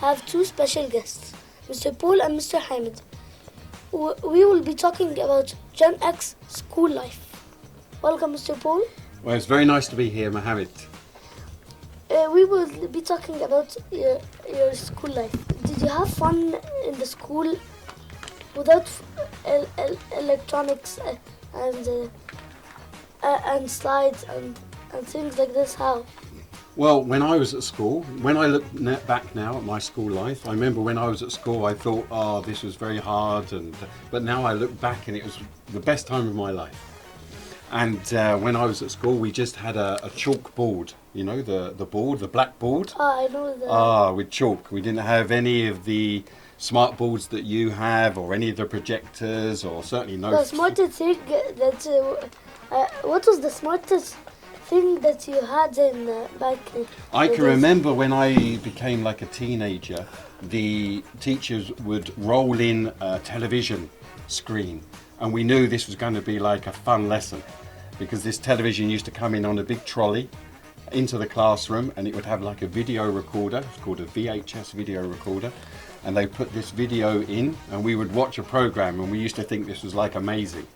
have two special guests, Mr. Paul and Mr. Hamid. We will be talking about Gen X school life. Welcome, Mr. Paul. Well, it's very nice to be here, Mohamed. We will be talking about your school life. Did you have fun in the school without electronics and slides and things like this? How? Well, when I was at school, when I look back now at my school life, I remember when I was at school, I thought, oh, this was very hard, but now I look back and it was the best time of my life. And when I was at school, we just had a chalkboard, you know, the board, the blackboard. I know that. With chalk. We didn't have any of the smartboards that you have, or any of the projectors, or certainly no. The smartest thing what was the smartest thing that you had back? I can remember when I became like a teenager, the teachers would roll in a television screen, and we knew this was going to be like a fun lesson, because this television used to come in on a big trolley into the classroom, and it would have like a video recorder. It's called a VHS video recorder, and they put this video in, and we would watch a program, and we used to think this was like amazing.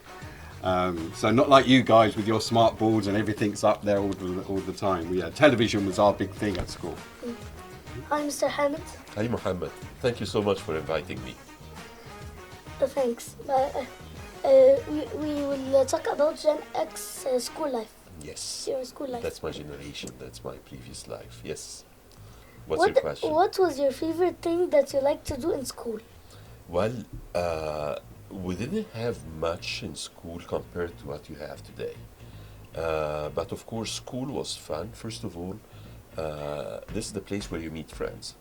So not like you guys with your smart boards and everything's up there all the time. Television was our big thing at school. Hi, Mr. Hamid. Hi, Mohammed. Thank you so much for inviting me. Thanks. We will talk about Gen X school life. Yes. Your school life. That's my generation. That's my previous life. Yes. What's your question? What was your favorite thing that you liked to do in school? Well, we didn't have much in school compared to what you have today. But of course, school was fun. First of all, this is the place where you meet friends.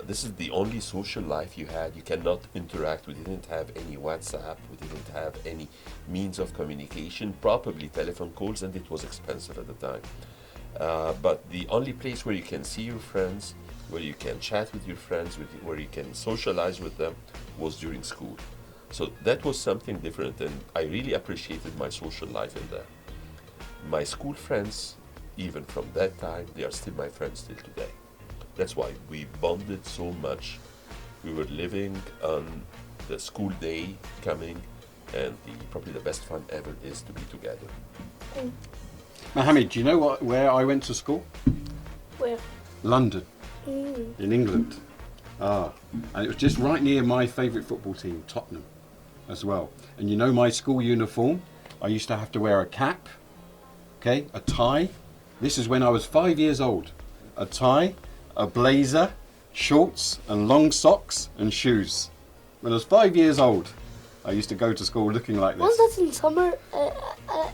This is the only social life you had. You cannot interact. We didn't have any WhatsApp. We didn't have any means of communication, probably telephone calls, and it was expensive at the time. But the only place where you can see your friends, where you can chat with your friends, where you can socialize with them, was during school. So that was something different, and I really appreciated my social life in there. My school friends, even from that time, they are still my friends till today. That's why we bonded so much. We were living on the school day coming, and probably the best fun ever is to be together. Mohammed, do you know where I went to school? Where? London, in England. And it was just right near my favourite football team, Tottenham, as well. And you know my school uniform? I used to have to wear a cap, okay, a tie. This is when I was 5 years old. A tie, a blazer, shorts and long socks and shoes. When I was 5 years old, I used to go to school looking like this. Was that in summer?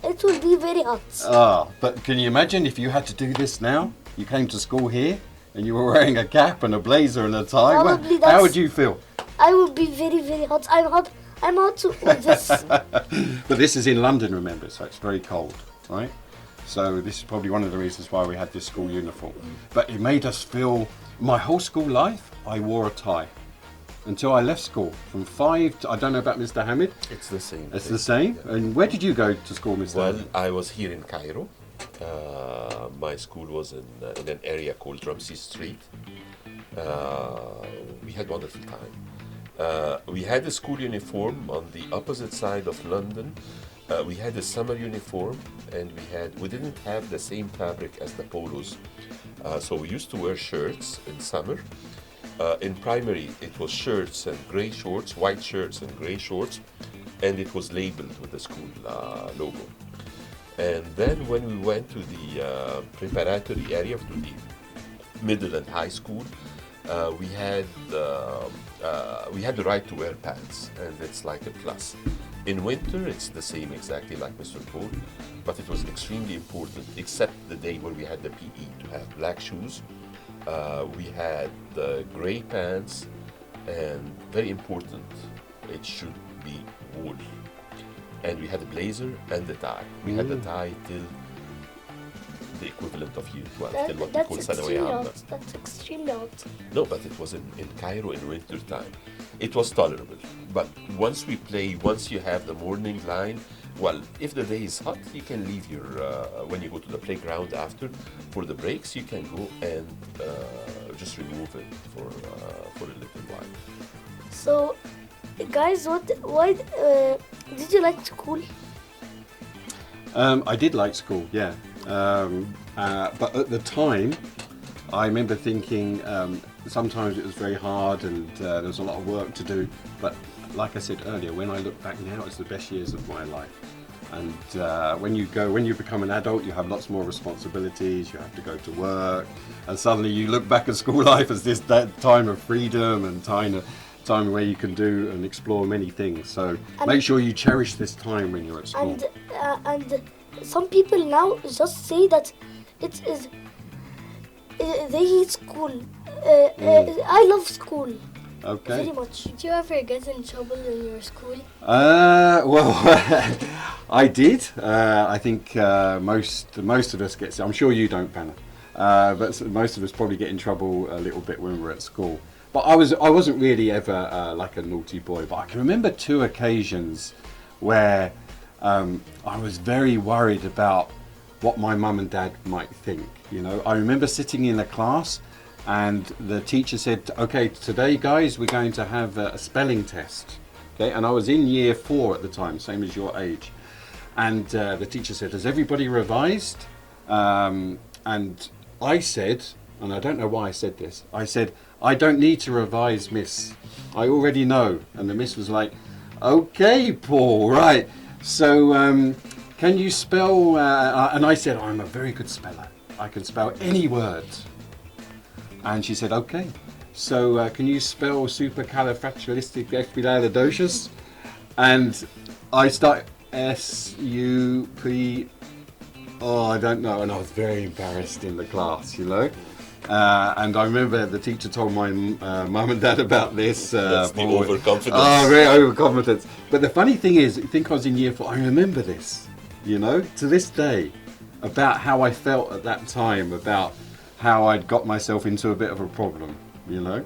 It would be very hot. But can you imagine if you had to do this now? You came to school here and you were wearing a cap and a blazer and a tie. How would you feel? I would be very, very hot. I'm hot with this. But this is in London, remember, so it's very cold, right? So this is probably one of the reasons why we had this school uniform. But it made us feel, my whole school life, I wore a tie. Until I left school, from 5 to, I don't know about Mr. Hamid. It's the same. It's the same? Yeah. And where did you go to school, Mr. Hamid? Well, I was here in Cairo. My school was in an area called Ramses Street. We had a wonderful time. We had a school uniform on the opposite side of London. We had a summer uniform, and we didn't have the same fabric as the polos. So we used to wear shirts in summer. In primary, it was shirts and gray shorts, white shirts and gray shorts, and it was labeled with the school logo. And then when we went to the preparatory area, to the middle and high school, we had the right to wear pants, and it's like a plus. In winter, it's the same exactly like Mr. Paul, but it was extremely important, except the day where we had the PE, to have black shoes. We had the gray pants, and very important, it should be wool. And we had a blazer and the tie. We had the tie till the equivalent of year 12, till what we call Sanawi Amma. That's extremely hot. No, but it was in Cairo in winter time. It was tolerable. But once you have the morning line, well, if the day is hot, you can leave your, when you go to the playground after, for the breaks, you can go and just remove it for a little while. So, guys, why did you like school? I did like school, yeah. But at the time, I remember thinking sometimes it was very hard and there was a lot of work to do. But like I said earlier, when I look back now, it's the best years of my life. And when you become an adult, you have lots more responsibilities. You have to go to work, and suddenly you look back at school life as that time of freedom and time where you can do and explore many things. So make sure you cherish this time when you're at school. And some people now just say that it is they hate school. I love school Okay. very much. Did you ever get in trouble in your school? Well, I did. I think most of us get. I'm sure you don't, Bana. But most of us probably get in trouble a little bit when we're at school. But I wasn't really ever like a naughty boy. But I can remember 2 occasions where I was very worried about what my mum and dad might think. You know, I remember sitting in a class, and the teacher said, "Okay, today, guys, we're going to have a spelling test." Okay, and I was in year 4 at the time, same as your age. And the teacher said, "Has everybody revised?" And I said, and I don't know why I said this, I said, "I don't need to revise, miss. I already know." And the miss was like, "Okay, Paul, right. So can you spell?" And I said, "I'm a very good speller. I can spell any word." And she said, "Okay. So can you spell supercalifragilisticexpialidocious?" And I start S-U-P. Oh, I don't know. And I was very embarrassed in the class, you know. And I remember the teacher told my mum and dad about this. That's the overconfidence. Oh, very overconfidence. But the funny thing is, I think I was in year 4. I remember this, you know, to this day, about how I felt at that time, about how I'd got myself into a bit of a problem, you know.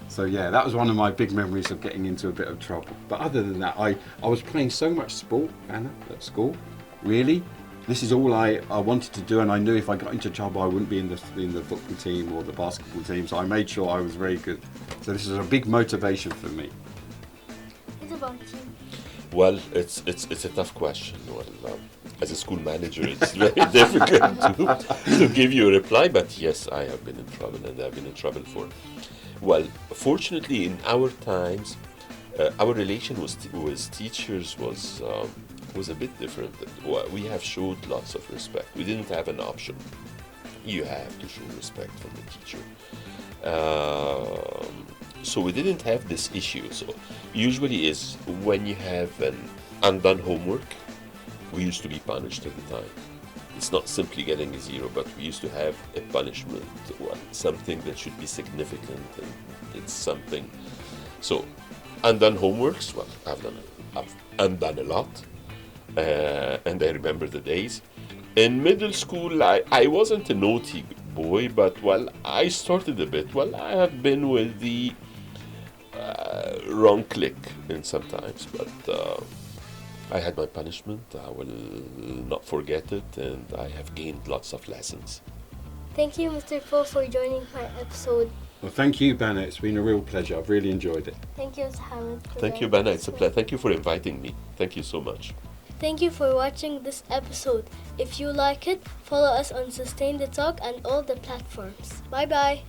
So yeah, that was one of my big memories of getting into a bit of trouble. But other than that, I was playing so much sport, Anna, at school. Really, this is all I wanted to do, and I knew if I got into trouble, I wouldn't be in the football team or the basketball team. So I made sure I was very good. So this is a big motivation for me. What about you? Well, it's a tough question. Well, as a school manager, it's very difficult to give you a reply. But yes, I have been in trouble, and I've been in trouble for. Well, fortunately, in our times, our relation with teachers was a bit different. We have showed lots of respect. We didn't have an option. You have to show respect from the teacher. So we didn't have this issue. So usually is when you have an undone homework, we used to be punished at the time. It's not simply getting a 0, but we used to have a punishment, something that should be significant, and it's something. So undone homeworks, well, I've undone a lot, and I remember the days. In middle school, I wasn't a naughty boy, but well, I started a bit. Well, I have been with the wrong click in sometimes, but I had my punishment. I will not forget it, and I have gained lots of lessons. Thank you, Mr. Paul, for joining my episode. Well, thank you, Bana. It's been a real pleasure. I've really enjoyed it. Thank you, Mohamed. Thank you, Bana. It's a pleasure. Thank you for inviting me. Thank you so much. Thank you for watching this episode. If you like it, follow us on Sustain the Talk and all the platforms. Bye-bye.